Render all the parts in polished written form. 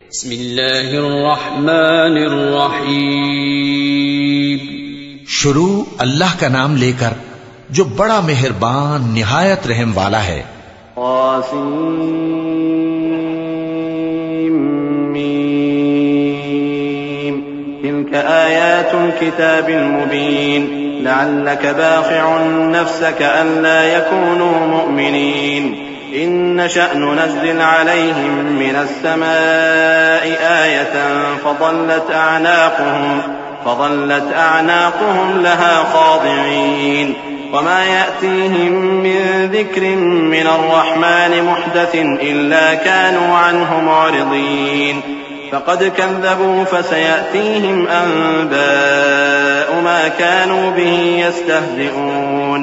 बिस्मिल्लाहिर्रहमानिर्रहीम। शुरू अल्लाह का नाम लेकर जो बड़ा मेहरबान निहायत रहम वाला है। तिल्क आयातुल किताबिल मुबीन लअल्लक बाखिउन नफ्सक अल्ला यकूनू मुअमिनीन इन नशअ नुनज़्ज़िल अलैहिम मिनस समाई आयतन फज़ल्लत अअनाक़ुहुम लहा ख़ादिईन वमा यअतीहिम मिन ज़िक्रिन मिनर रहमान मुहदसिन इल्ला कानू अन्हु मुअरिज़ीन फ़क़द कज़्ज़बू फसयअतीहिम अन्बाअु मा कानू बिही यस्तहज़िऊन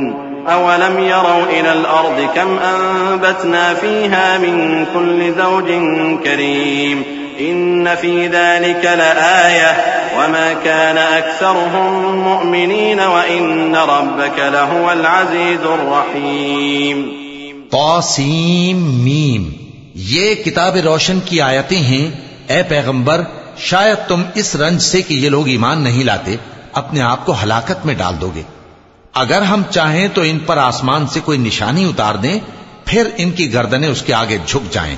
अवलम यरौ इलल अर्दि कम अनबतना फ़ीहा मिन कुल्लि ज़ौजिन करीम इन्न फ़ी ज़ालिक लआयह वमा कान अक्सरुहुम मुअमिनीन व इन्न रब्बक लहुवल अज़ीज़ुर रहीम। तौसीम मीम, ये किताब रोशन की आयतें हैं। ए पैगंबर, शायद तुम इस रंज से कि ये लोग ईमान नहीं लाते अपने आप को हलाकत में डाल दोगे। अगर हम चाहें तो इन पर आसमान से कोई निशानी उतार दें, फिर इनकी गर्दनें उसके आगे झुक जाएं,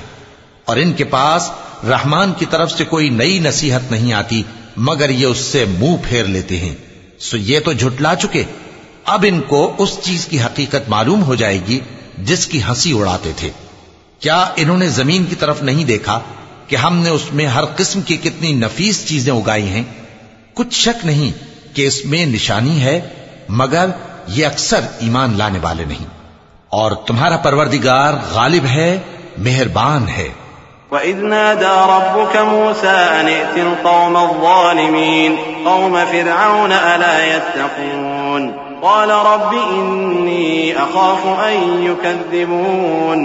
और इनके पास रहमान की तरफ से कोई नई नसीहत नहीं आती मगर ये उससे मुंह फेर लेते हैं। सो ये तो झुटला चुके, अब इनको उस चीज की हकीकत मालूम हो जाएगी जिसकी हंसी उड़ाते थे। क्या इन्होंने जमीन की तरफ नहीं देखा कि हमने उसमें हर किस्म की कितनी नफीस चीजें उगाई हैं? कुछ शक नहीं कि इसमें निशानी है, मगर ये अक्सर ईमान लाने वाले नहीं। और तुम्हारा परवरदिगार गालिब है, मेहरबान है। वइज़ नादा रब्बुक मूसा अन इतिल क़ौमज़ ज़ालिमीन क़ौम फ़िरऔन अला यत्तक़ून क़ाल रब्बि इन्नी अख़ाफ़ु अन युकज़्ज़िबून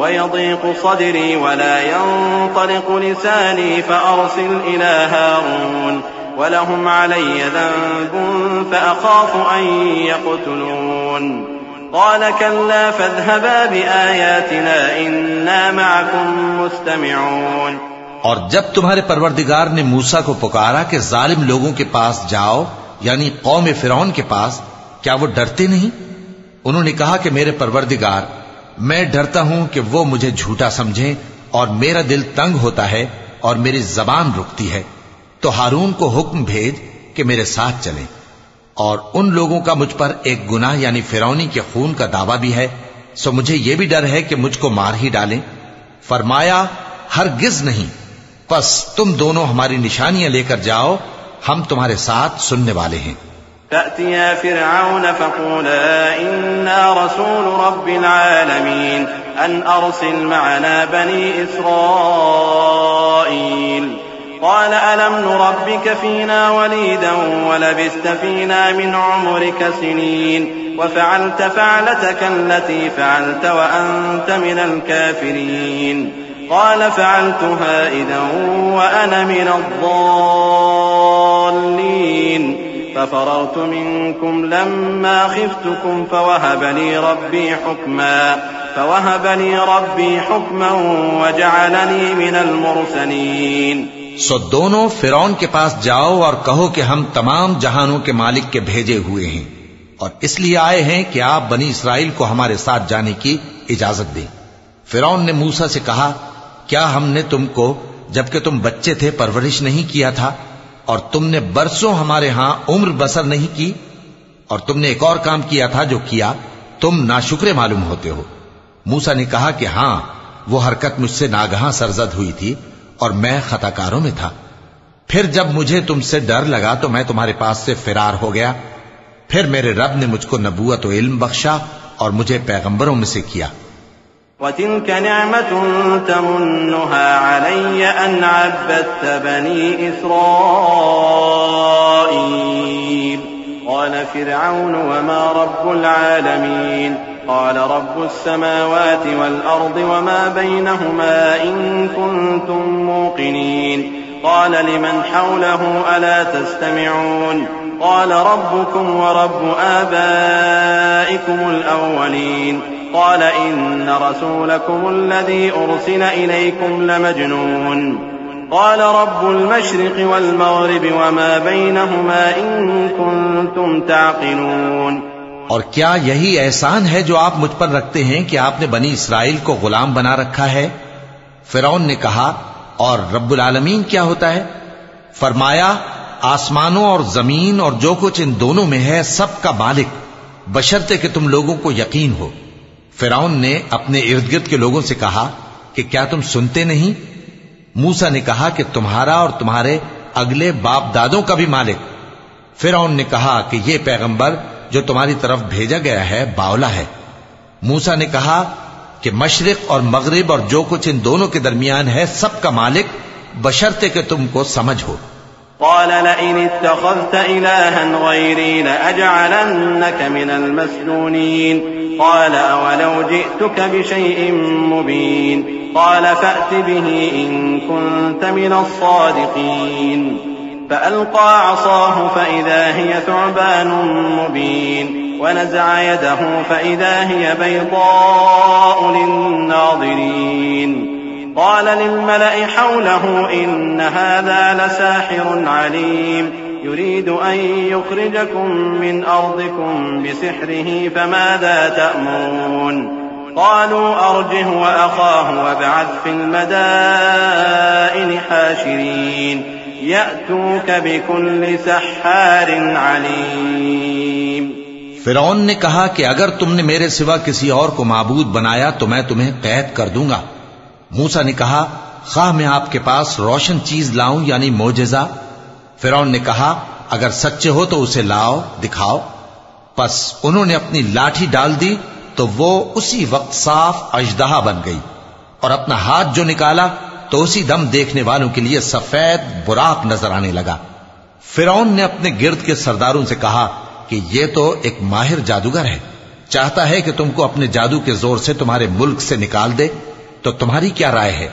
वयज़ीक़ु सदरी वला यंतलिक़ु लिसानी फ़अरसिल इला हारून वलहुम अलय्य ज़न्बुन फ़अख़ाफ़ु अन यक़्तुलून क़ाल कल्ला फ़ाज़हबा बिआयातिना इन्ना मअकुम मुस्तमिऊन। और जब तुम्हारे परवरदिगार ने मूसा को पुकारा कि जालिम लोगों के पास जाओ, यानी कौम फिरौन के पास, क्या वो डरते नहीं? उन्होंने कहा कि मेरे परवरदिगार, मैं डरता हूं कि वो मुझे झूठा समझें और मेरा दिल तंग होता है और मेरी जबान रुकती है। तो हारून को हुक्म भेज कि मेरे साथ चलें। और उन लोगों का मुझ पर एक गुनाह यानी फिरौनी के खून का दावा भी है, सो मुझे यह भी डर है कि मुझको मार ही डालें। फरमाया, हरगिज नहीं, बस तुम दोनों हमारी निशानियां लेकर जाओ, हम तुम्हारे साथ सुनने वाले हैं। फ़अतिया फ़िरऔन फ़क़ूला इन्ना रसूल रब्बिल आलमीन अन अरसिल मअना बनी इस्राईल क़ाल अलम नुरब्बिक फ़ीना वलीदन वलबिस्त फ़ीना मिन उम्रिक सिनीन वफ़अल्त फ़अलतक अल्लती फ़अल्त वअन्त मिनल काफ़िरीन क़ाल फ़अल्तुहा इज़न वअना मिनज़्ज़ाल्लीन फ़फ़ररतु मिनकुम लम्मा ख़िफ़्तुकुम फ़वहब ली रब्बी हुक्मन वजअलनी मिनल मुरसलीन। सो दोनों फिरौन के पास जाओ और कहो कि हम तमाम जहानों के मालिक के भेजे हुए हैं और इसलिए आए हैं कि आप बनी इसराइल को हमारे साथ जाने की इजाजत दें। फिरौन ने मूसा से कहा, क्या हमने तुमको जबकि तुम बच्चे थे परवरिश नहीं किया था और तुमने बरसों हमारे यहां उम्र बसर नहीं की? और तुमने एक और काम किया था जो किया तुम नाशुक्रे मालूम होते हो। मूसा ने कहा कि हां, वो हरकत मुझसे नागहां सरजद हुई थी और मैं खताकारों में था। फिर जब मुझे तुमसे डर लगा तो मैं तुम्हारे पास से फिरार हो गया। फिर मेरे रब ने मुझको नबूवत व इल्म बख्शा और मुझे पैगंबरों में से किया। वतिल्क निअमतुन तमुन्नुहा अलय्य अन अब्बदत बनी इस्राईल क़ाल फ़िरऔन वमा रब्बुल आलमीन क़ाल रब्बुस समावाति वल अर्दि वमा बैनहुमा इन कुन्तुम मूक़िनीन क़ाल लिमन हौलहु अला तस्तमिऊन क़ाल रब्बुकुम व रब्बु आबाइकुमुल अव्वलीन क़ाल इन्न रसूलकुमुल्लज़ी उर्सिल इलैकुम लमजनून क़ाल रब्बुल मशरिक़ि वल मग़रिबि वमा बैनहुमा इन कुन्तुम ताक़िलून। और क्या यही एहसान है जो आप मुझ पर रखते हैं कि आपने बनी इसराइल को गुलाम बना रखा है? फिरौन ने कहा, और रब्बुल आलमीन क्या होता है? फरमाया, आसमानों और जमीन और जो कुछ इन दोनों में है सब का मालिक, बशर्ते कि तुम लोगों को यकीन हो। फिरौन ने अपने इर्द गिर्द के लोगों से कहा कि क्या तुम सुनते नहीं? मूसा ने कहा कि तुम्हारा और तुम्हारे अगले बाप दादों का भी मालिक। फिरौन ने कहा कि यह पैगंबर जो तुम्हारी तरफ भेजा गया है बावला है। मूसा ने कहा कि मशरिक और मगरिब और जो कुछ इन दोनों के दरमियान है सब का मालिक, बशर्ते कि तुमको समझ हो। क़ाल लइन इत्तख़ज़्त इलाहन ग़ैरी लअजअलन्नक मिनल मस्जूनीन। क़ाल अवलौ जि'तुक बिशैइन मुबीन। क़ाल फ़अ्त बिही इन कुन्त मिनस सादिक़ीन। फ़अल्क़ा असाहु फ़इज़ा हिय थुअबान मुबीन वनज़अ यदहु फ़इज़ा हिय बैज़ाअु लिन्नाज़िरीन। क़ाल लिल्मलइ हौलहु इन्न हाज़ा लसाहिरुन अलीम युरीदु अन युख़्रिजकुम मिन अर्दिकुम बिसिह्रिही फ़माज़ा तअमुरून। क़ालू अर्जिह वअख़ाहु वab'ath फ़िल मदाइनि हाशिरीन यअतूक बिकुल्लि सह्हारिन अलीम। फिरौन ने कहा कि अगर तुमने मेरे सिवा किसी और को माबूद बनाया तो मैं तुम्हें कैद कर दूंगा। मूसा ने कहा, खाह मैं आपके पास रोशन चीज लाऊं यानी मोजेजा? फिरौन ने कहा, अगर सच्चे हो तो उसे लाओ, दिखाओ। बस उन्होंने अपनी लाठी डाल दी तो वो उसी वक्त साफ अजदहा बन गई, और अपना हाथ जो निकाला तो उसी दम देखने वालों के लिए सफेद बुराक नजर आने लगा। फिरौन ने अपने गिर्द के सरदारों से कहा कि यह तो एक माहिर जादूगर है, चाहता है कि तुमको अपने जादू के जोर से तुम्हारे मुल्क से निकाल दे, तो तुम्हारी क्या राय है?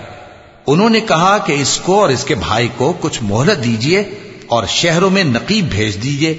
उन्होंने कहा कि इसको और इसके भाई को कुछ मोहलत दीजिए और शहरों में नकीब भेज दीजिए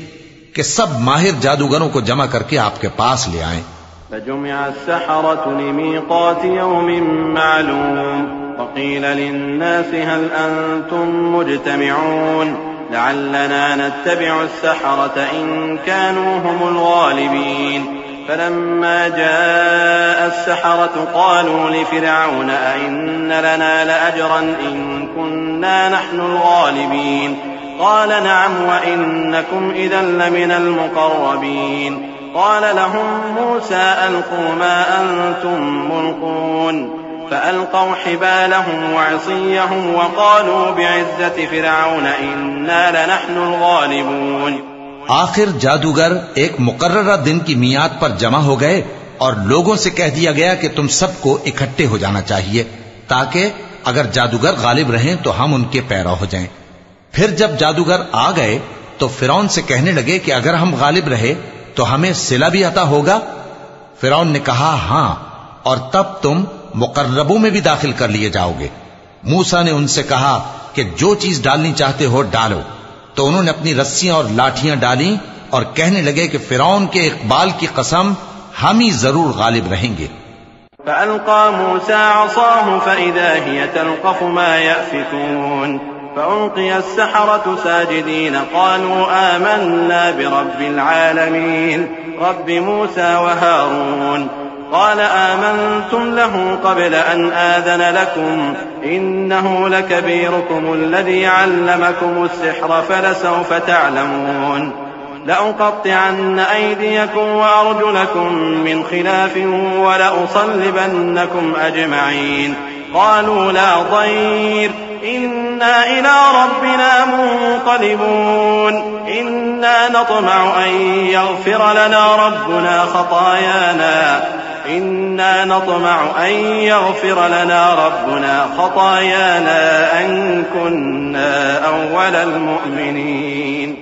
कि सब माहिर जादूगरों को जमा करके आपके पास ले आएं। फजुमिअ अस्सहरतु लिमीक़ाति यौमिन मालूम वक़ील लिन्नासि हल अंतुम मुज्तमिऊन लअल्लना नत्तबिअ अस्सहरत इन कानू हुमुल गालिबीन। फलम्मा जाअ अस्सहरतु क़ालू लिफ़िरऔन अइन्न लना लअजरन इन कुन्ना नहनुल गालिबीन। क़ाल नअम वइन्नकुम इज़न लमिनल मुक़र्रबीन। क़ाल लहुम मूसा अल्क़ू मा अंतुम मुल्क़ून। फ़अल्क़ौ हिबालहुम वअसिय्यहुम वक़ालू बिइज़्ज़ति फ़िरऔन इन्ना लनहनुल गालिबून। आखिर जादूगर एक मुकर्ररा दिन की मियाद पर जमा हो गए और लोगों से कह दिया गया कि तुम सबको इकट्ठे हो जाना चाहिए ताकि अगर जादूगर गालिब रहें तो हम उनके पैरा हो जाएं। फिर जब जादूगर आ गए तो फिरौन से कहने लगे कि अगर हम गालिब रहे तो हमें सिला भी अता होगा? फिरौन ने कहा, हां, और तब तुम मुकर्रबों में भी दाखिल कर लिए जाओगे। मूसा ने उनसे कहा कि जो चीज डालनी चाहते हो डालो। तो उन्होंने अपनी रस्सियां और लाठियां डाली और कहने लगे कि फिरौन के इकबाल की कसम, हम ही जरूर गालिब रहेंगे। फ़अल्क़ा मूसा असाहु फ़इज़ा हिय तल्क़फ़ु मा यअफ़िकून। फ़उल्क़िय अस्सहरतु साजिदीन क़ालू आमन्ना बिरब्बिल आलमीन रब्बि मूसा व हारून। क़ाल आमन्तुम लहु क़ब्ल अन आज़न लकुम इन्नहु लकबीरुकुम अल्लज़ी अल्लमकुमुस सिह्र फलसौफ तअलमून। लअक़त्तिअन्न अयदियकुम वअरजुलकुम मिन खिलाफिन वलअुसल्लिबन्नकुम अजमईन। क़ालू ला ضير इन्ना इला रब्बिना मुन्क़लिबून। इन्ना नत्मअ अन यग़फिर लना रब्बुना ख़तायाना इन्ना नत्मअ अन यग़फिर लना रब्बुना ख़तायाना अन कुन्ना अव्वलल मुअमिनीन।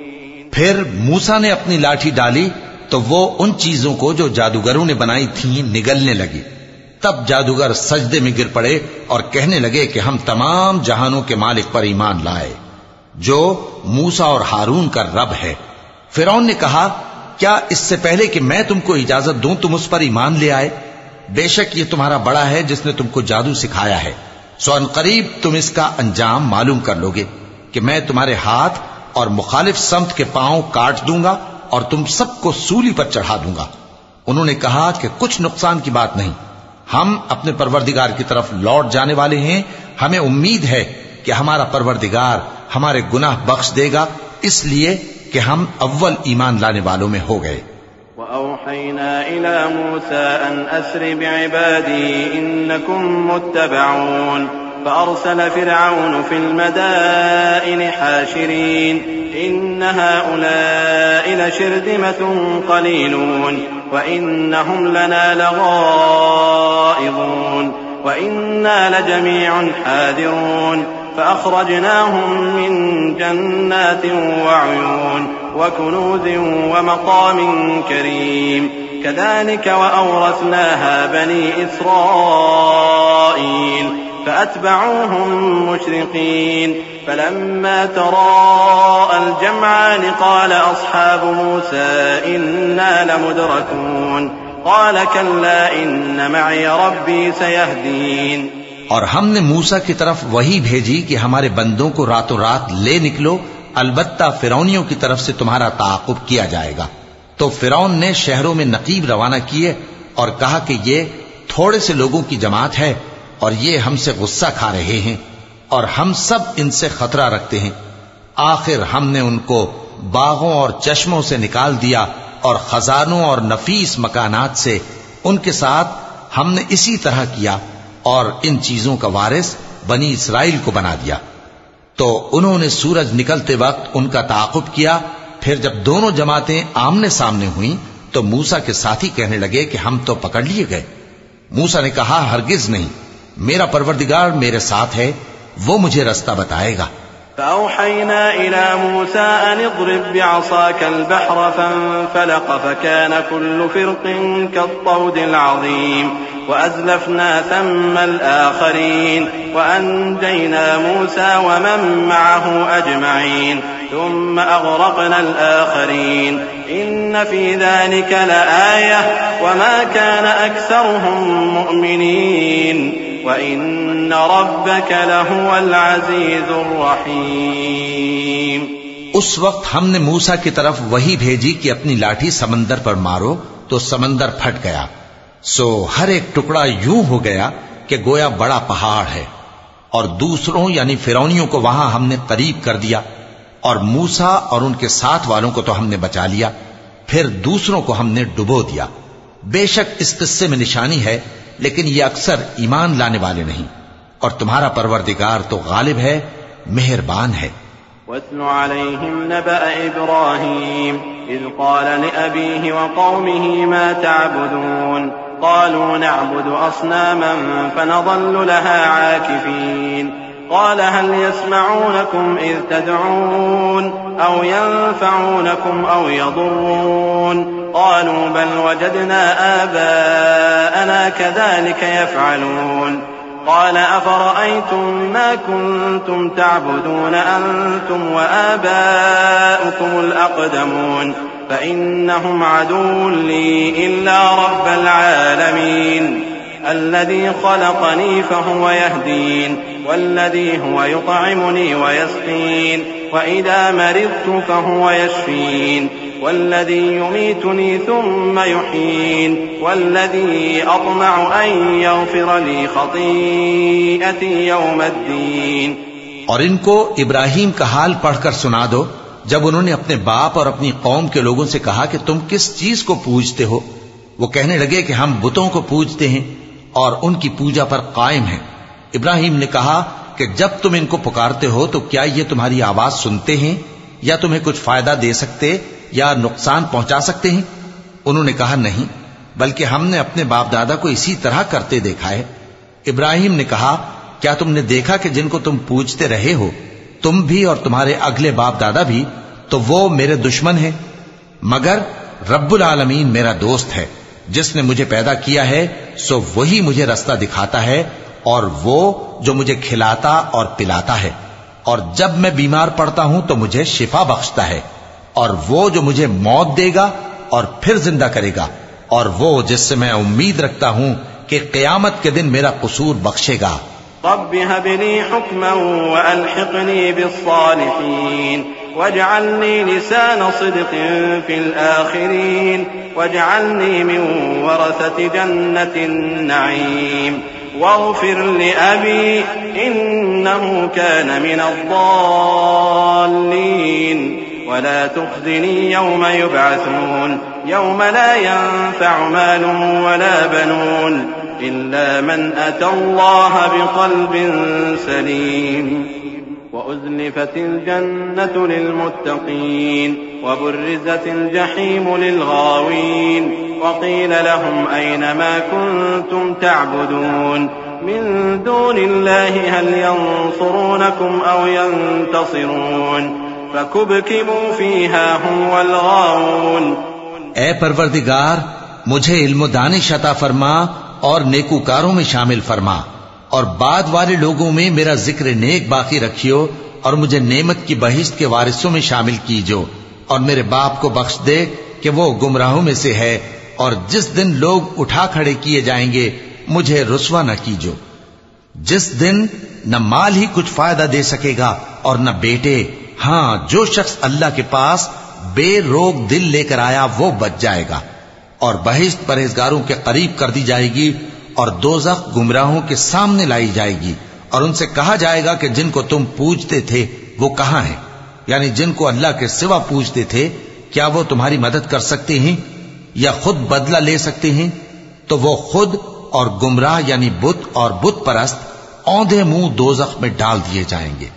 फिर मूसा ने अपनी लाठी डाली तो वो उन चीजों को जो जादूगरों ने बनाई थीं निगलने लगी। तब जादूगर सजदे में गिर पड़े और कहने लगे कि हम तमाम जहानों के मालिक पर ईमान लाए जो मूसा और हारून का रब है। फिरौन ने कहा, क्या इससे पहले कि मैं तुमको इजाजत दूं तुम उस पर ईमान ले आए? बेशक ये तुम्हारा बड़ा है जिसने तुमको जादू सिखाया है। सो अनकरीब तुम इसका अंजाम मालूम कर लोगे कि मैं तुम्हारे हाथ और मुखालिफ समत के पांव काट दूंगा और तुम सबको सूली पर चढ़ा दूंगा। उन्होंने कहा कि कुछ नुकसान की बात नहीं, हम अपने परवरदिगार की तरफ लौट जाने वाले हैं। हमें उम्मीद है कि हमारा परवरदिगार हमारे गुनाह बख्श देगा, इसलिए कि हम अव्वल ईमान लाने वालों में हो गए। वअौहैना इला मूसा अन अस्रि बिइबादी इन्नकुम मुत्तबऊन फअरसल फिरऔन फिल मदाइन हाशिरीन इन्न हाउलाइ लशिरदिमतुन कलीलून वइन्नहुम लना लगाइज़ून वइन्ना लजमीउन हादिरून فأخرجناهم من جنات وعيون وكنوز ومقام كريم كذلك وأورثناها بني إسرائيل فأتبعوهم مشرقين فلما تراءى الجمعان قال أصحاب موسى إنا لمدركون قال كلا إن معي ربي سيهدين। और हमने मूसा की तरफ वही भेजी कि हमारे बंदों को रातों रात ले निकलो, अलबत्ता फिरौनियों की तरफ से तुम्हारा ताक़ुब किया जाएगा। तो फिरौन ने शहरों में नकीब रवाना किए और कहा कि ये थोड़े से लोगों की जमात है और ये हमसे गुस्सा खा रहे हैं और हम सब इनसे खतरा रखते हैं। आखिर हमने उनको बागों और चश्मों से निकाल दिया और खजानों और नफीस मकानात से उनके साथ हमने इसी तरह किया और इन चीजों का वारिस बनी इसराइल को बना दिया। तो उन्होंने सूरज निकलते वक्त उनका ताक़ुब किया। फिर जब दोनों जमातें आमने सामने हुई तो मूसा के साथी कहने लगे कि हम तो पकड़ लिए गए। मूसा ने कहा, हरगिज नहीं, मेरा परवरदिगार मेरे साथ है, वो मुझे रास्ता बताएगा। فأوحينا إلى موسى أن اضرب بعصاك البحر فانفلق فكان كل فرق كالطود العظيم وأزلفنا ثم الآخرين وأنجينا موسى ومن معه أجمعين ثم أغرقنا الآخرين إن في ذلك لآية وما كان أكثرهم مؤمنين وإن ربك لهو العزيز الرحيم। उस वक्त हमने मूसा की तरफ वही भेजी कि अपनी लाठी समंदर पर मारो, तो समंदर फट गया। सो हर एक टुकड़ा यूं हो गया कि गोया बड़ा पहाड़ है। और दूसरों यानी फिरौनियों को वहां हमने करीब कर दिया और मूसा और उनके साथ वालों को तो हमने बचा लिया, फिर दूसरों को हमने डुबो दिया। बेशक इस किस्से में निशानी है, लेकिन ये अक्सर ईमान लाने वाले नहीं। और तुम्हारा परवरदिगार तो गालिब है, मेहरबान है। वत्लु अलैहिम नबअ इब्राहीम इज़ क़ाल लिअबीहि व क़ौमिहि मा तअबुदून क़ालू नअबुदु अस्नामन फनज़ल्लु लहा आकिफीन क़ाल हल यस्मऊनकुम इज़ तदऊन औ यंफ़ऊनकुम औ यदुर्रून क़ालू बल वजदना आबाअना कज़ालिक यफ़अलून قال أفرأيتم ما كنتم تعبدون أنتم وآباؤكم الأقدمون فإنهم عدو لي إلا رب العالمين الذي خلقني فهو يهدين والذي هو يطعمني ويسقين وإذا مرضت فهو يشفين والذي يميتني ثم يحيين والذي أطمع أن يغفر لي خطيئتي يوم الدين। और इनको इब्राहिम का हाल पढ़कर सुना दो जब उन्होंने अपने बाप और अपनी कौम के लोगों से कहा कि तुम किस चीज को पूजते हो। वो कहने लगे कि हम बुतों को पूजते हैं और उनकी पूजा पर कायम हैं। इब्राहिम ने कहा कि जब तुम इनको पुकारते हो तो क्या ये तुम्हारी आवाज सुनते हैं या तुम्हें कुछ फायदा दे सकते या नुकसान पहुंचा सकते हैं? उन्होंने कहा, नहीं, बल्कि हमने अपने बाप दादा को इसी तरह करते देखा है। इब्राहिम ने कहा, क्या तुमने देखा कि जिनको तुम पूजते रहे हो, तुम भी और तुम्हारे अगले बाप दादा भी, तो वो मेरे दुश्मन हैं, मगर रब्बुल आलमीन मेरा दोस्त है। जिसने मुझे पैदा किया है सो वही मुझे रास्ता दिखाता है और वो जो मुझे खिलाता और पिलाता है, और जब मैं बीमार पड़ता हूं तो मुझे शिफा बख्शता है, और वो जो मुझे मौत देगा और फिर जिंदा करेगा, और वो जिससे मैं उम्मीद रखता हूं कि क़यामत के दिन मेरा कसूर बख्शेगा। रब्बि हब ली हुक्मन व अल्हिक़नी बिस्सालिहीन वजअलनी लिसान सिद्क़िन फिल आखिरीन वजअलनी मिन वरसति जन्नतिन नईम वग़फिर लिअबी इन्नहु कान मिनद्दाल्लीन वला तुख़ज़िनी यौम युबअसून यौम ला यंफ़अु मालुन वला बनून इल्ला मन अतल्लाह बिक़ल्बिन सलीम वउज़्लिफ़तिल जन्नतु लिलमुत्तक़ीन वबुर्रिज़तिल जहीम लिलगावीन वक़ील लहुम ऐन मा कुन्तुम तअबुदून मिन दूनिल्लाहि हल यंसुरूनकुम औ यंतसिरून फकुबकिबू फ़ीहा हुम वल गावून। ए परवरदिगार, मुझे इल्म दानिश अता फरमा और नेकूकारों में शामिल फरमा और बाद वाले लोगों में मेरा जिक्र नेक बाकी रखियो और मुझे नेमत की बहिश्त के वारिसों में शामिल कीजो और मेरे बाप को बख्श दे कि वो गुमराहों में से है और जिस दिन लोग उठा खड़े किए जाएंगे मुझे रुस्वा न कीजो, जिस दिन न माल ही कुछ फायदा दे सकेगा और न बेटे। हाँ, जो शख्स अल्लाह के पास बेरोग दिल लेकर आया वो बच जाएगा और बहिश्त परहेजगारों के करीब कर दी जाएगी और दोज़ख गुमराहों के सामने लाई जाएगी और उनसे कहा जाएगा कि जिनको तुम पूजते थे वो कहां हैं, यानी जिनको अल्लाह के सिवा पूजते थे, क्या वो तुम्हारी मदद कर सकते हैं या खुद बदला ले सकते हैं? तो वो खुद और गुमराह यानी बुत और बुत परस्त औंधे मुंह दोज़ख में डाल दिए जाएंगे।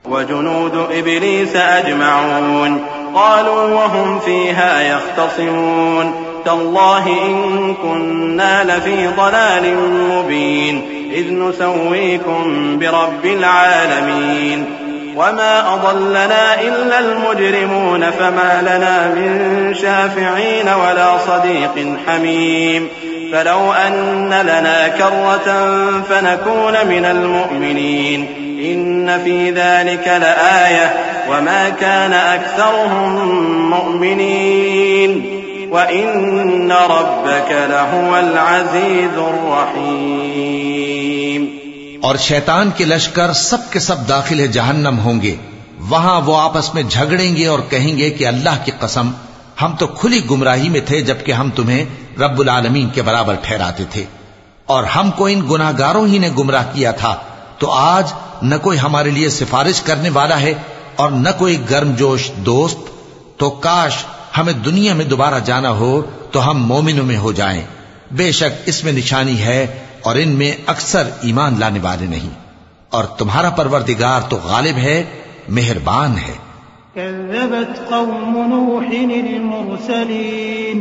वजुनूद इब्लीस अजमऊन क़ालू वहुम फ़ीहा यख़्तसिमून तल्लाहि इन कुन्ना लफ़ी ज़लालिन मुबीन इज़ नुसव्वीकुम बिरब्बिल आलमीन वमा अज़ल्लना इल्लल मुजरिमून फमा लना मिन शाफ़िईन वला सदीक़िन हमीम फलौ अन्न लना कर्रतन फनकून मिनल मुअमिनीन इन्न फ़ी ज़ालिका लआयह वमा कान अक्सरुहुम मुअमिनीन वइन्न रब्बक लहुवल अज़ीज़ुर रहीम। और शैतान के लश्कर सब के सब दाखिल जहन्नम होंगे। वहां वो आपस में झगड़ेंगे और कहेंगे कि अल्लाह की कसम, हम तो खुली गुमराही में थे जबकि हम तुम्हें रब्बुल आलमीन के बराबर ठहराते थे और हमको इन गुनाहगारों ही ने गुमराह किया था। तो आज न कोई हमारे लिए सिफारिश करने वाला है और न कोई गर्मजोश दोस्त। तो काश हमें दुनिया में दोबारा जाना हो तो हम मोमिनों में हो जाएं। बेशक इसमें निशानी है और इनमें अक्सर ईमान लाने वाले नहीं। और तुम्हारा परवरदिगार तो गालिब है, मेहरबान है। कज़्ज़बत क़ौम नूहिन अल-मुरसलीन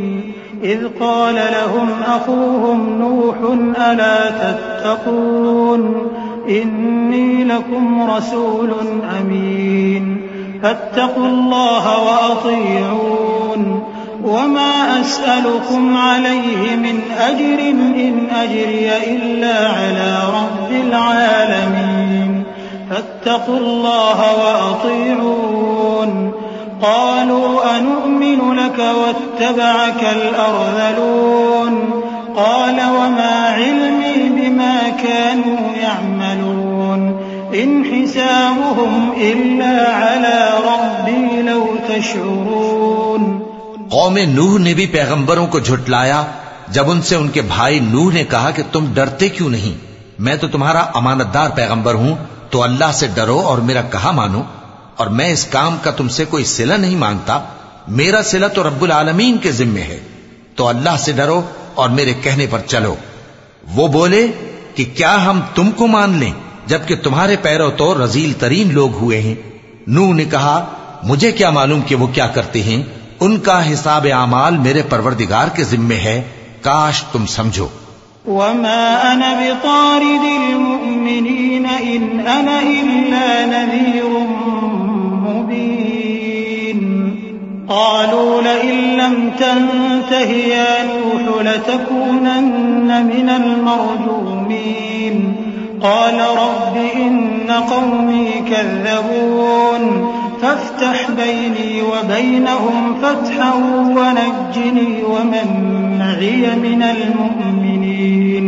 इज़ क़ाल लहुम अख़ूहुम नूहुन अला तत्तक़ून इन्नी लकुम रसूलुन अमीन फत्तक़ुल्लाह व अतीऊन वमा अस्अलुकुम अलैहि मिन अज्रिन इन अज्रिय इल्ला अला रब्बिल आलमीन फत्तक़ुल्लाह व अतीऊन क़ालू अनु'मिनु लक वत्तबअकल अर्ज़लून क़ाल वमा इल्मी बिमा कानू यअमलून इन हिसाबुहुम इल्ला अला रब्बी लौ तशउरून। कौम नूह ने भी पैगंबरों को झुटलाया जब उनसे उनके भाई नूह ने कहा कि तुम डरते क्यों नहीं, मैं तो तुम्हारा अमानतदार पैगंबर हूं, तो अल्लाह से डरो और मेरा कहा मानो, और मैं इस काम का तुमसे कोई सिला नहीं मांगता, मेरा सिला तो रब्बुल आलमीन के जिम्मे है, तो अल्लाह से डरो और मेरे कहने पर चलो। वो बोले कि क्या हम तुमको मान लें जबकि तुम्हारे पैरों तो रजील तरीन लोग हुए हैं। नूह ने कहा, मुझे क्या मालूम कि वो क्या करते हैं, उनका हिसाब आमाल मेरे परवरदिगार के जिम्मे है, काश तुम समझो। वमा अना बितारिदिल मुमिनीन इन अना इल्ला नज़ीरुम मुबीन क़ालू लइन लम तंतहि या नूह लतकूनन्न मिनल मरजूमीन क़ाल रब्बि इन्न क़ौमी कज़्ज़बून फफ्तह बैनी व बैनहुम फ़त्हन वनज्जिनी वमन मइय मिनल मुअमिनीन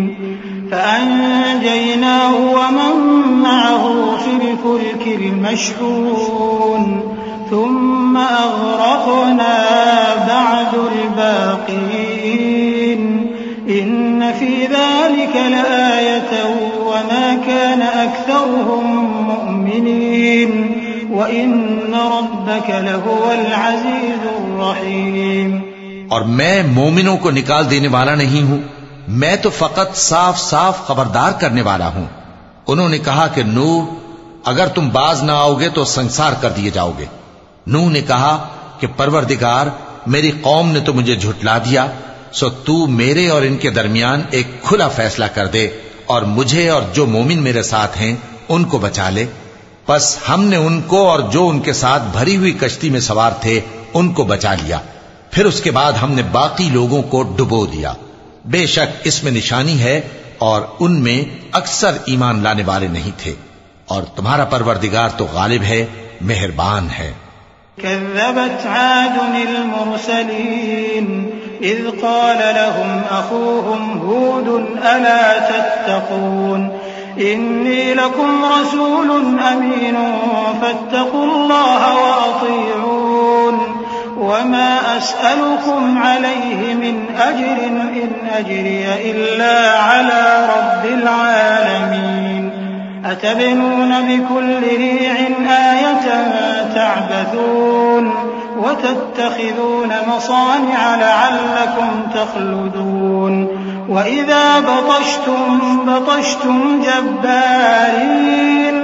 فأنجيناه ومن معه في الفلك المشحون ثم أغرقنا بعد الباقين إن في ذلك لآية وما كان أكثرهم مؤمنين وإن ربك لهو العزيز الرحيم। और मैं मोमिनों को निकाल देने वाला नहीं हूं, मैं तो फकत साफ साफ खबरदार करने वाला हूं। उन्होंने कहा कि नूह, अगर तुम बाज ना आओगे तो संसार कर दिए जाओगे। नूह ने कहा कि परवरदिगार, मेरी कौम ने तो मुझे झुठला दिया, सो तू मेरे और इनके दरमियान एक खुला फैसला कर दे और मुझे और जो मोमिन मेरे साथ हैं उनको बचा ले। बस हमने उनको और जो उनके साथ भरी हुई कश्ती में सवार थे उनको बचा लिया, फिर उसके बाद हमने बाकी लोगों को डुबो दिया। बेशक इसमें निशानी है और उनमें अक्सर ईमान लाने वाले नहीं थे, और तुम्हारा परवरदिगार तो गालिब है, मेहरबान है। कज़्ज़बत आदुन अल-मुरसलीन इज़ क़ाल लहुम अख़ूहुम हूद अला तत्तक़ून इन्नी लकुम रसूलुन अमीनुन फत्तक़ुल्लाह व अतीऊन वमा अस्अलुकुम अलैहि मिन अज्रिन इन अज्रिय इल्ला अला रब्बिल आलमीन अतबनून बिकुल्लि रि'इन आयतन तअबथून वतत्तखिज़ून मसानिअ लअल्लकुम तख़लुदून वइज़ा बतश्तुम जब्बारीन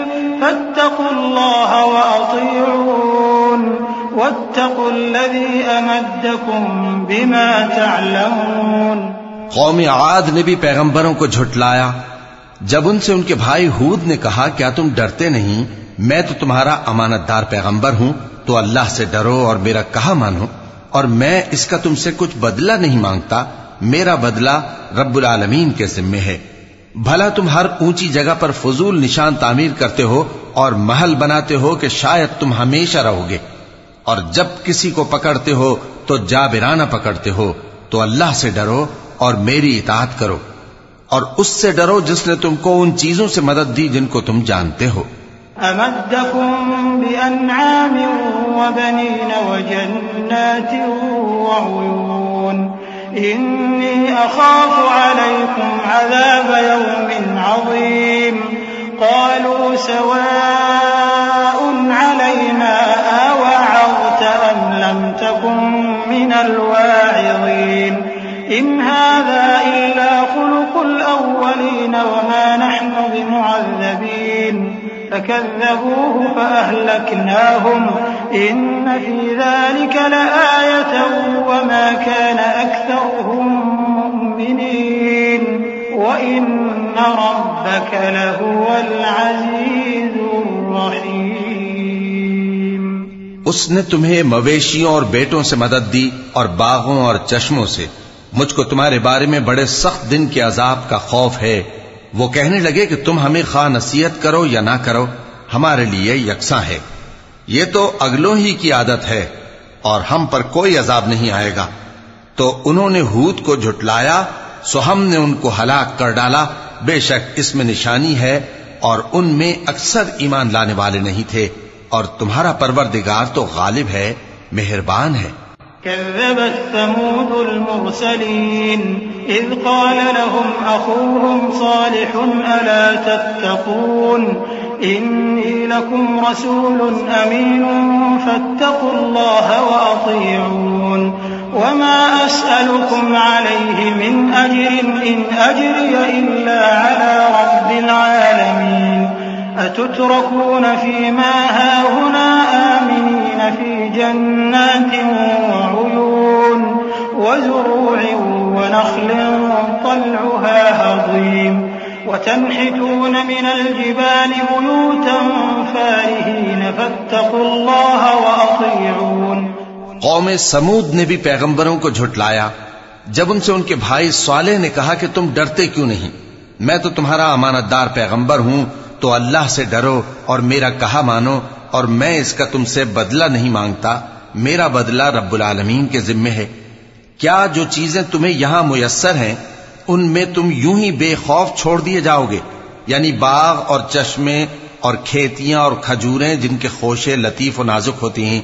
फत्तक़ुल्लाह व अतीऊन वत्तक़ुल्लज़ी अमद्दकुम बिमा तअलमून। कौम आद ने भी पैगंबरों को झुठलाया जब उनसे उनके भाई हूद ने कहा, क्या तुम डरते नहीं, मैं तो तुम्हारा अमानतदार पैगंबर हूं, तो अल्लाह से डरो और मेरा कहा मानो, और मैं इसका तुमसे कुछ बदला नहीं मांगता, मेरा बदला रब्बुल आलमीन के जिम्मे है। भला तुम हर ऊंची जगह पर फजूल निशान तामीर करते हो और महल बनाते हो कि शायद तुम हमेशा रहोगे, और जब किसी को पकड़ते हो तो जाबिराना पकड़ते हो, तो अल्लाह से डरो और मेरी इताअत करो, और उससे डरो जिसने तुमको उन चीजों से मदद दी जिनको तुम जानते हो। अमद्दकुम बिअनआमिन व बनीन व जन्नातिन व उयून इन्नी अखाफु अलैकुम अज़ाब यौमिन अज़ीम क़ालू सवाउन अलैना अवअज़त अम लम तकुन मिनल वाइज़ीन इन हाज़ा इल्ला खुलुकुल अव्वलीन वमा नहनु बिमुअज़्ज़बीन फकज़्ज़बूहु फअहलकनाहुम इन्न फी ज़ालिक लआयतन वमा कान अक्सरुहुम मुमिनीन वइन्न रब्बक लहुवल अज़ीज़ुर रहीम। उसने तुम्हें मवेशियों और बेटों से मदद दी और बागों और चश्मों से। मुझको तुम्हारे बारे में बड़े सख्त दिन के अजाब का खौफ है। वो कहने लगे कि तुम हमें खा नसीहत करो या ना करो, हमारे लिए यकसा है। ये तो अगलों ही की आदत है और हम पर कोई अजाब नहीं आएगा। तो उन्होंने हूद को झुटलाया, सो हमने उनको हलाक कर डाला। बेशक इसमें निशानी है और उनमें अक्सर ईमान लाने वाले नहीं थे, और तुम्हारा परवरदिगार तो गालिब है, मेहरबान है। कज़्ज़बत समूदुल मुरसलीन इज़ क़ाल लहुम अख़ूहुम सालिहुन अला तत्तक़ून इन्नी लकुम रसूलुन अमीनुन फत्तक़ुल्लाह व अतीऊन वमा अस्अलुकुम अलैहि मिन अज्रिन इन अज्रिय इल्ला अला रब्बिल आलमीन अतुतरकून फीमा हाहुना आमिनीन फी जन्नातिन वउयून वज़ुरू'in वनख़्लिन तल्'ुहा हज़ीम वतन्हितून मिनल जिबालि बुयूतन फ़ारिहीन फत्तक़ुल्लाह व अतीऊन। कौम समूद ने भी पैगंबरों को झुटलाया जब उनसे उनके भाई सालेह ने कहा कि तुम डरते क्यों नहीं, मैं तो तुम्हारा अमानतदार पैगंबर हूं, तो अल्लाह से डरो और मेरा कहा मानो, और मैं इसका तुमसे बदला नहीं मांगता, मेरा बदला रब्बुल आलमीन के जिम्मे है। क्या जो चीजें तुम्हें यहां मुयस्सर हैं उनमें तुम यूं ही बेखौफ छोड़ दिए जाओगे, यानी बाग और चश्मे और खेतियां और खजूरें जिनके खोशे लतीफ और नाजुक होती हैं,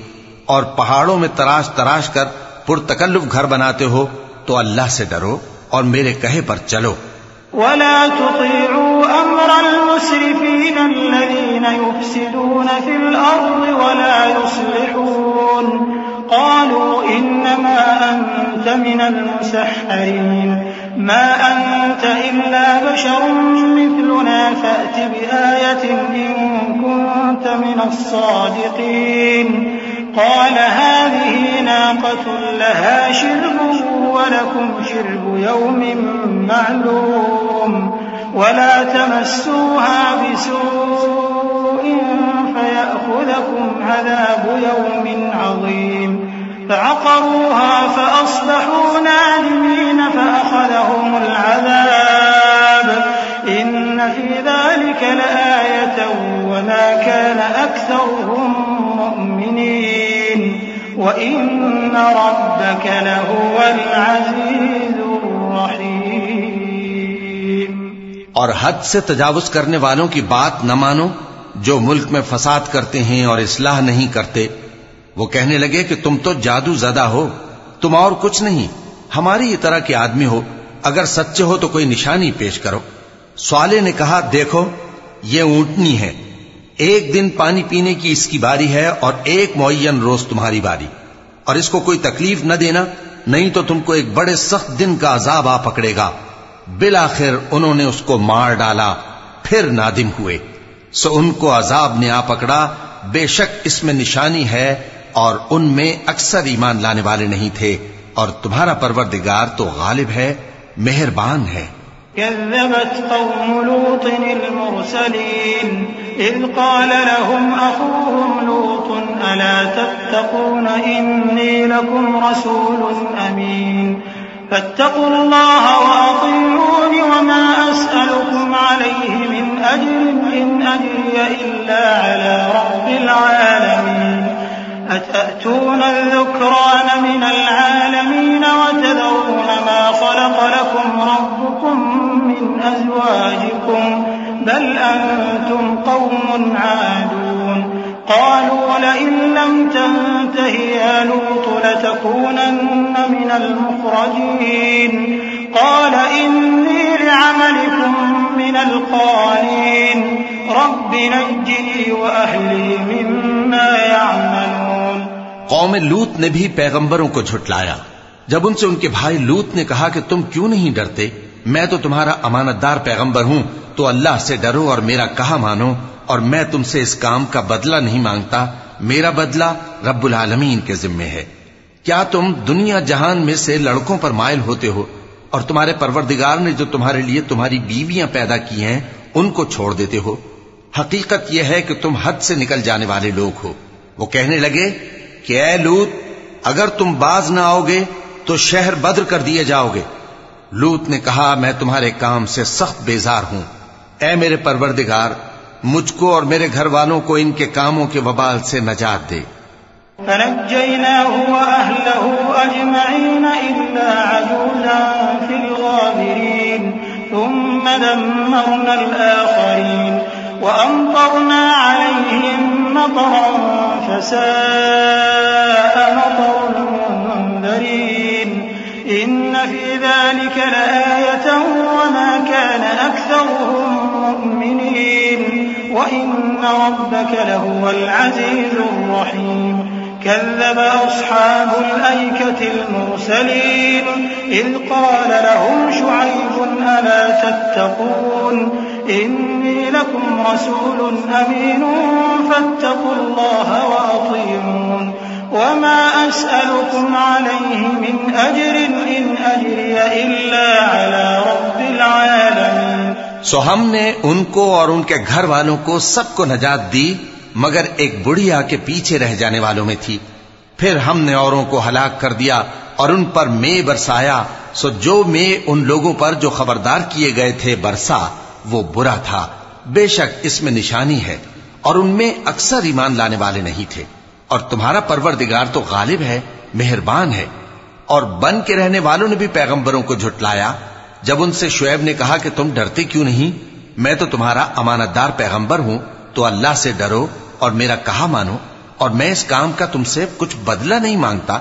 और पहाड़ों में तराश तराश कर पुरतकल्लुफ घर बनाते हो, तो अल्लाह से डरो और मेरे कहे पर चलो। वला तुतीउ अम्रल मुस्रिफीन अल्लज़ीन युफ्सिदून फिल अर्ज़ि वला युस्लिहून क़ालू इन्नमा अंत मिनल मुसहहरीन मा अंत इल्ला बशरुम मिथलुना फ़अति बिआयतिन इन कुन्त मिनस सादिक़ीन क़ाल हाज़िही नाक़तुन लहा शिर्बुन वलकुम शिर्बु यौमिन मअलूम वला तमस्सूहा बिसूइन फयअख़ुज़कुम अज़ाबु यौमिन अज़ीम फअक़रूहा फअस्बहू नादिमीन फअख़ज़हुमुल अज़ाब इन्न फ़ी ज़ालिक लआयतन वमा कान अक्सरुहुम मुअ्मिनीन वइन्न रब्बक लहुवल अज़ीज़ुर रहीम। और हद से तजावुज करने वालों की बात न मानो, जो मुल्क में फसाद करते हैं और इस्लाह नहीं करते। वो कहने लगे कि तुम तो जादू ज़दा हो, तुम और कुछ नहीं, हमारी तरह के आदमी हो, अगर सच्चे हो तो कोई निशानी पेश करो। स्वाले ने कहा, देखो ये ऊंटनी है, एक दिन पानी पीने की इसकी बारी है और एक मुअय्यन रोज तुम्हारी बारी, और इसको कोई तकलीफ न देना, नहीं तो तुमको एक बड़े सख्त दिन का अजाब आ पकड़ेगा। बिलाखिर उन्होंने उसको मार डाला, फिर नादिम हुए, सो उनको अजाब ने आ पकड़ा। बेशक इसमें निशानी है और उनमें अक्सर ईमान लाने वाले नहीं थे, और तुम्हारा परवरदिगार तो गालिब है, मेहरबान है। कज़्ज़बत क़ौमु लूतिन अल-मुरसलीन इज़ क़ाल लहुम अख़ूहुम लूतुन अला तत्तक़ून इन्नी लकुम रसूलुन अमीन फत्तक़ुल्लाह व अतीऊनी वमा अस्अलुकुम अलैहि मिन अज्रिन इन अज्रिय इल्ला अला रब्बिल आलमीन अतअतून अज़्ज़ुक्रान मिनल आलमीन वतज़रून मा ख़लक़ लकुम रब्बुकुम मिन अज़वाजिकुम बल अंतुम क़ौमुन आदून क़ालू लइन लम तंतहि या लूत लतकूनन्न मिनल मुख़रजीन क़ाल इन्नी लिअमलिकुम मिनल क़ालीन रब्बि नज्जिनी व अहली मिम्मा यअमलून। कौम लूत ने भी पैगंबरों को झुटलाया। जब उनसे उनके भाई लूत ने कहा कि तुम क्यों नहीं डरते, मैं तो तुम्हारा अमानतदार पैगंबर हूं, तो अल्लाह से डरो और मेरा कहा मानो, और मैं तुमसे इस काम का बदला नहीं मांगता, मेरा बदला रब्बुल आलमीन के जिम्मे है। क्या तुम दुनिया जहान में से लड़कों पर माइल होते हो, और तुम्हारे परवरदिगार ने जो तुम्हारे लिए तुम्हारी बीवियां पैदा की हैं उनको छोड़ देते हो? हकीकत यह है कि तुम हद से निकल जाने वाले लोग हो। वो कहने लगे कि ऐ लूत, अगर तुम बाज न आओगे तो शहर बद्र कर दिए जाओगे। लूत ने कहा, मैं तुम्हारे काम से सख्त बेजार हूं। ऐ मेरे परवरदिगार, मुझको और मेरे घर वालों को इनके कामों के वबाल से नजात दे। फनज्जयनाहु व अहलहु अजमईन इल्ला अजूज़न फिल गाबिरीन थुम्मा दम्मरनल आखरीन व अमतरना अलैहिम मतरन फसाअ मतरुल मुंज़रीन इन्न फी ज़ालिका लआयतन व मा कान अक्सरुहुम मुमिनीन व इन्न रब्बक लहुवल अज़ीज़ुर रहीम। कज़्ज़ब अस्हाबुल ऐकतिल मुरसलीन इज़ क़ाल लहुम शुअय्बुन अला तत्तक़ून इन्नी लकुम रसूलुन अमीनुन फत्तक़ुल्लाह व अतीऊन वमा अस्अलुकुम अलैहि मिन अज्रिन इन अज्रिय इल्ला अला रब्बिल आलमीन। सो हमने उनको और उनके घर वालों को सबको नजात दी, मगर एक बुढ़िया के पीछे रह जाने वालों में थी। फिर हमने औरों को हलाक कर दिया और उन पर मे बरसाया। सो जो मे उन लोगों पर जो खबरदार किए गए थे बरसा, वो बुरा था। बेशक इसमें निशानी है और उनमें अक्सर ईमान लाने वाले नहीं थे। और तुम्हारा परवरदिगार तो गालिब है, मेहरबान है। और बन के रहने वालों ने भी पैगंबरों को झुटलाया। जब उनसे शुएब ने कहा कि तुम डरते क्यों नहीं, मैं तो तुम्हारा अमानतदार पैगंबर हूं, तो अल्लाह से डरो और मेरा कहा मानो, और मैं इस काम का तुमसे कुछ बदला नहीं मांगता,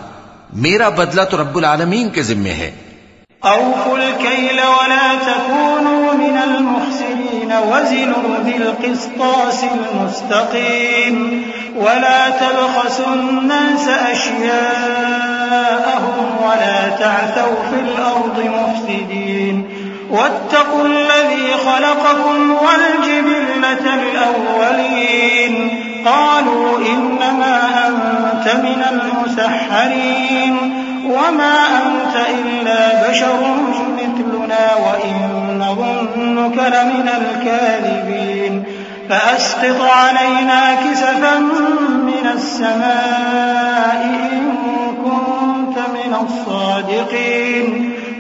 मेरा बदला तो रब्बुल आलमीन के जिम्मे है। औफुल कैल वला तकूनू मिनल मुख्सिरीन वज़िनू बिल क़िस्तासिल मुस्तक़ीम वला तबख़सुन नास अश्याअहुम वला तअसौ फिल अर्दि मुफ़्सिदीन वत्तक़ुल्लज़ी ख़लक़कुम वल जिबिल्लतल अव्वलीन क़ालू इन्नमा अंत मिनल मुसह्हरीन वमा अंत इल्ला बशरुम मिथलुना व इन नज़ुन्नुक लमिनल काज़िबीन फ़अस्क़ित अलैना किसफ़न मिनस समाइ इन कुन्त मिनस सादिक़ीन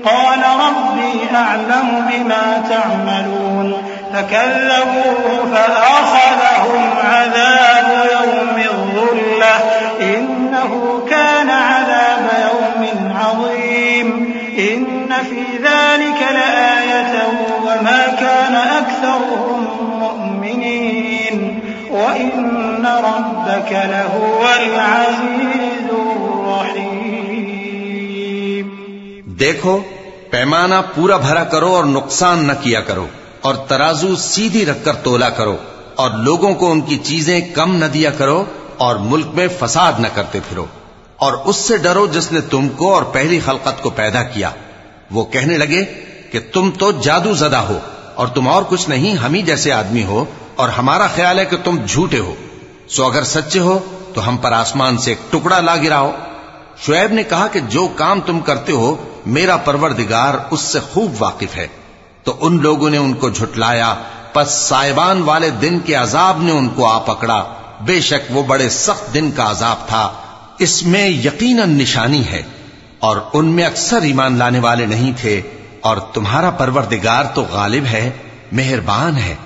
क़ाल रब्बी अअलमु बिमा तअमलून फकज़्ज़बूहु फ़अख़ज़हुम अज़ाबु यौमिज़ ज़ुल्लह इन्नहु कान अज़ाब यौमिन अज़ीम इन्न फ़ी ज़ालिक लआयतन वमा कान अक्सरुहुम मुअ्मिनीन व इन्न रब्बक लहुवल अज़ीज़ुर रहीम। देखो, पैमाना पूरा भरा करो और नुकसान न किया करो, और तराजू सीधी रखकर तोला करो, और लोगों को उनकी चीजें कम न दिया करो, और मुल्क में फसाद न करते फिरो, और उससे डरो जिसने तुमको और पहली खलकत को पैदा किया। वो कहने लगे कि तुम तो जादू ज़दा हो और तुम और कुछ नहीं, हम ही जैसे आदमी हो, और हमारा ख्याल है कि तुम झूठे हो। सो अगर सच्चे हो तो हम पर आसमान से एक टुकड़ा ला गिराओ। शुएब ने कहा कि जो काम तुम करते हो मेरा परवरदिगार उससे खूब वाकिफ है। तो उन लोगों ने उनको झुटलाया, पस साइबान वाले दिन के अजाब ने उनको आ पकड़ा। बेशक वो बड़े सख्त दिन का अजाब था, इसमें यकीनन निशानी है, और उनमें अक्सर ईमान लाने वाले नहीं थे। और तुम्हारा परवरदिगार तो गालिब है, मेहरबान है।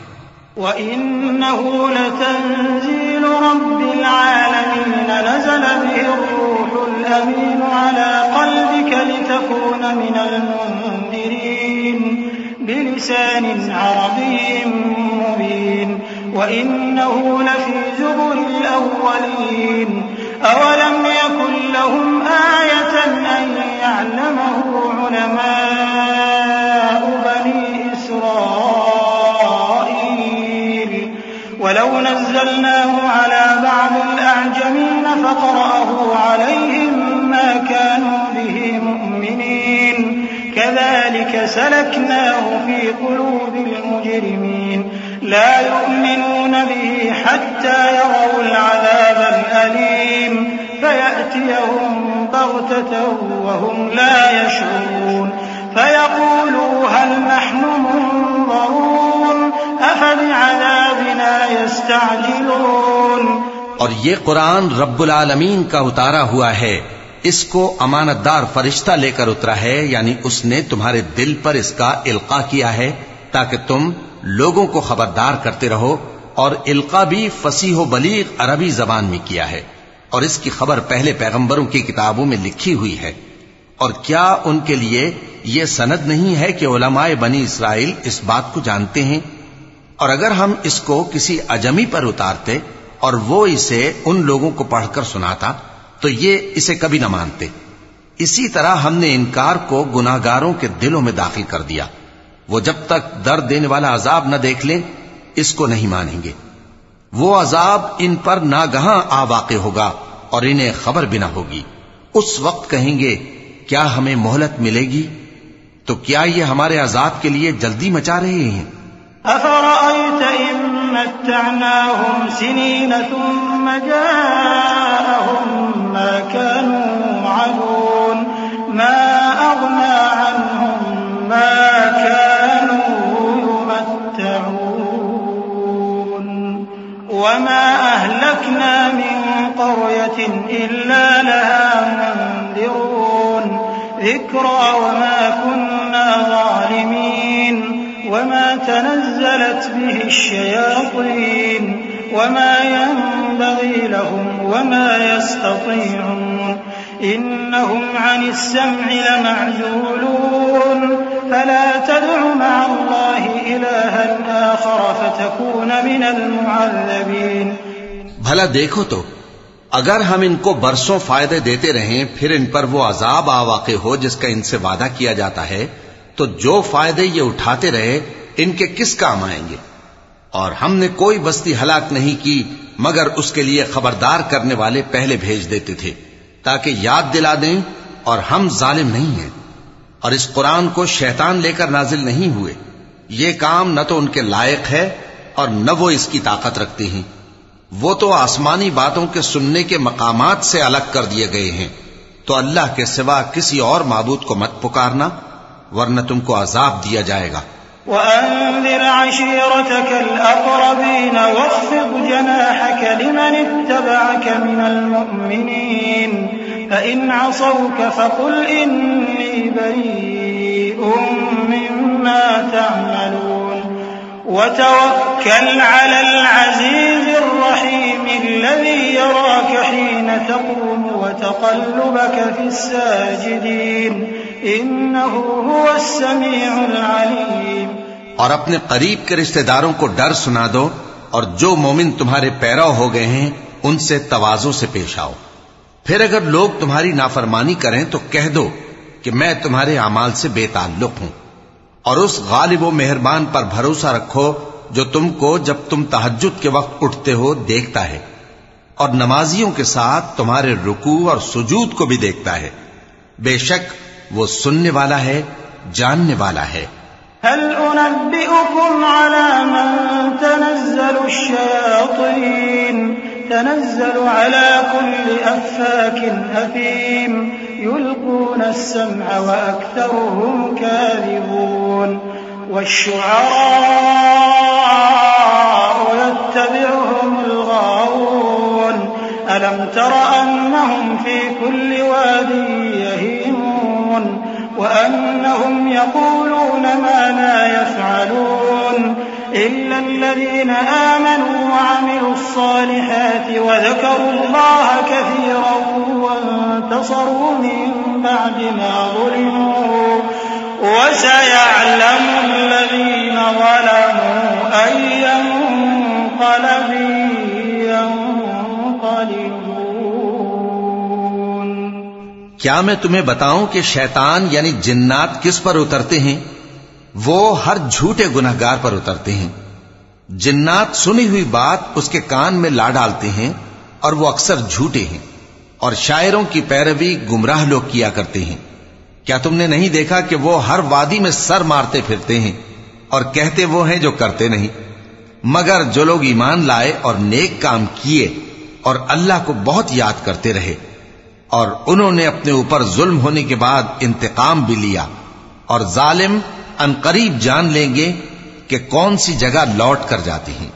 वइन्नहु लतंजीलु रब्बिल आलमीन नज़ल बिहिर्रूहुल अमीन अला क़ल्बिक लितकून मिनल मुन्दिरीन बिलिसानिन अरबिय्यिन मुबीन वइन्नहु लफ़ी ज़ुबुरिल अव्वलीन अवलम यकुन लहुम आयतन अन यअलमहु उलमाउ बनी इस्राईल वलौ नज़्ज़लनाहु अला बअदिल अअजमीन फ़क़रअहु अलैहिम मा कानू बिही मुअ्मिनीन कज़ालिक सलक्नाहु फ़ी क़ुलूबिल मुजरिमीन ला यु'मिनून बिही हत्ता यरौल अज़ाबल अलीम फयअतियहुम बग़ततन वहुम ला यशऊरून फयक़ूलू हल नहनु मुनज़रून अफ़बिअज़ाबिना यस्तअजिलून। और ये कुरान रब्बुल आलमीन का उतारा हुआ है, इसको अमानतदार फरिश्ता लेकर उतरा है, यानी उसने तुम्हारे दिल पर इसका इल्का किया है ताकि तुम लोगों को खबरदार करते रहो। और इल्का भी फसीह व बलीग अरबी जबान में किया है, और इसकी खबर पहले पैगंबरों की किताबों में लिखी हुई है। और क्या उनके लिए यह सनद नहीं है कि उलमाए बनी इसराइल इस बात को जानते हैं? और अगर हम इसको किसी अजमी पर उतारते और वो इसे उन लोगों को पढ़कर सुनाता तो ये इसे कभी न मानते। इसी तरह हमने इनकार को गुनाहगारों के दिलों में दाखिल कर दिया। वो जब तक दर्द देने वाला अजाब न देख लें इसको नहीं मानेंगे। वो अजाब इन पर नागहां आ वाक़े होगा और इन्हें खबर भी न होगी। उस वक्त कहेंगे क्या हमें मोहलत मिलेगी? तो क्या ये हमारे अजाब के लिए जल्दी मचा रहे हैं? अफ़रअयत इन मत्तअनाहुम सिनीन थुम्म जाअहुम मा कानू युअदून मा अग़ना अन्हुम मा कानू युमत्तऊन वमा अहलकना मिन क़रयतिन इल्ला लहा मुन्दिरून ज़िक्रा वमा कुन्ना ज़ालिमीन वमा तनज़्ज़लत बिहि श्शयातीन वमा यंबग़ी लहुम वमा यस्ततीऊन इन्नहुम अनिस्सम्इ लमअज़ूलून फला तदउ मअल्लाहि इलाहन आखर फतकून मिनल मुअज़्ज़बीन। भला देखो तो अगर हम इनको बरसों फायदे देते रहें फिर इन पर वो अजाब आ वाक़े हो जिसका इनसे वादा किया जाता है, तो जो फायदे ये उठाते रहे इनके किस काम आएंगे। और हमने कोई बस्ती हलाक नहीं की मगर उसके लिए खबरदार करने वाले पहले भेज देते थे ताकि याद दिला दें, और हम जालिम नहीं हैं। और इस कुरान को शैतान लेकर नाजिल नहीं हुए। ये काम न तो उनके लायक है और न वो इसकी ताकत रखते हैं। वो तो आसमानी बातों के सुनने के मकामात से अलग कर दिए गए हैं। तो अल्लाह के सिवा किसी और माबूद को मत पुकारना वरना तुमको अजाब दिया जाएगा। वअन्ज़िर अशीरतकल अक़रबीन वख़्फ़िज़ जनाहक लिमन इत्तबअक मिनल मुअ्मिनीन फ़इन असौक फ़क़ुल इन्नी बरीउम मिम्मा तअमलून वतवक्कल अलल अज़ीज़िर रहीम अल्लज़ी यराकहीन तक़ूम वतक़ल्लुबक फ़िस्साजिदीन इन्नहु हुवस समीउल अलीम। और अपने करीब के रिश्तेदारों को डर सुना दो, और जो मोमिन तुम्हारे पैरव हो गए हैं उनसे तवाज़ु से पेश आओ। फिर अगर लोग तुम्हारी नाफरमानी करें तो कह दो कि मैं तुम्हारे अमाल से बेताल्लुक हूं, और उस गालिब व मेहरबान पर भरोसा रखो जो तुमको जब तुम तहज्जुद के वक्त उठते हो देखता है, और नमाजियों के साथ तुम्हारे रुकू और सुजूद को भी देखता है। बेशक वो सुनने वाला है, जानने वाला है। हल उनब्बिउकुम अला मन तनज़्ज़लु अश्शयातीन तनज़्ज़लु अला कुल्लि अफ़्फ़ाकिन असीम युल्क़ून अस्समअ व अक्सरुहुम काज़िबून वश्शुअराउ यत्तबिउहुमुल गावून अलम तर अन्नहुम फ़ी कुल्लि वादिन यहीमून वअन्नहुम यक़ूलून मा ला यफ़अलून इल्ला अल्लज़ीना आमनू वअमिलुस्सालिहाति वज़करुल्लाह कसीरन वंतसरू मिन बअदि मा ज़ुलिमू वसयअलमु अल्लज़ीना ज़लमू अय्य मुन्क़लबिन यन्क़लिबून। क्या मैं तुम्हें बताऊं कि शैतान यानी जिन्नात किस पर उतरते हैं? वो हर झूठे गुनहगार पर उतरते हैं। जिन्नात सुनी हुई बात उसके कान में ला डालते हैं और वो अक्सर झूठे हैं, और शायरों की पैरवी गुमराह लोग किया करते हैं। क्या तुमने नहीं देखा कि वो हर वादी में सर मारते फिरते हैं और कहते वो हैं जो करते नहीं। मगर जो लोग ईमान लाए और नेक काम किए और अल्लाह को बहुत याद करते रहे, और उन्होंने अपने ऊपर जुल्म होने के बाद इंतकाम भी लिया, और जालिम अनकरीब जान लेंगे कि कौन सी जगह लौट कर जाती हैं।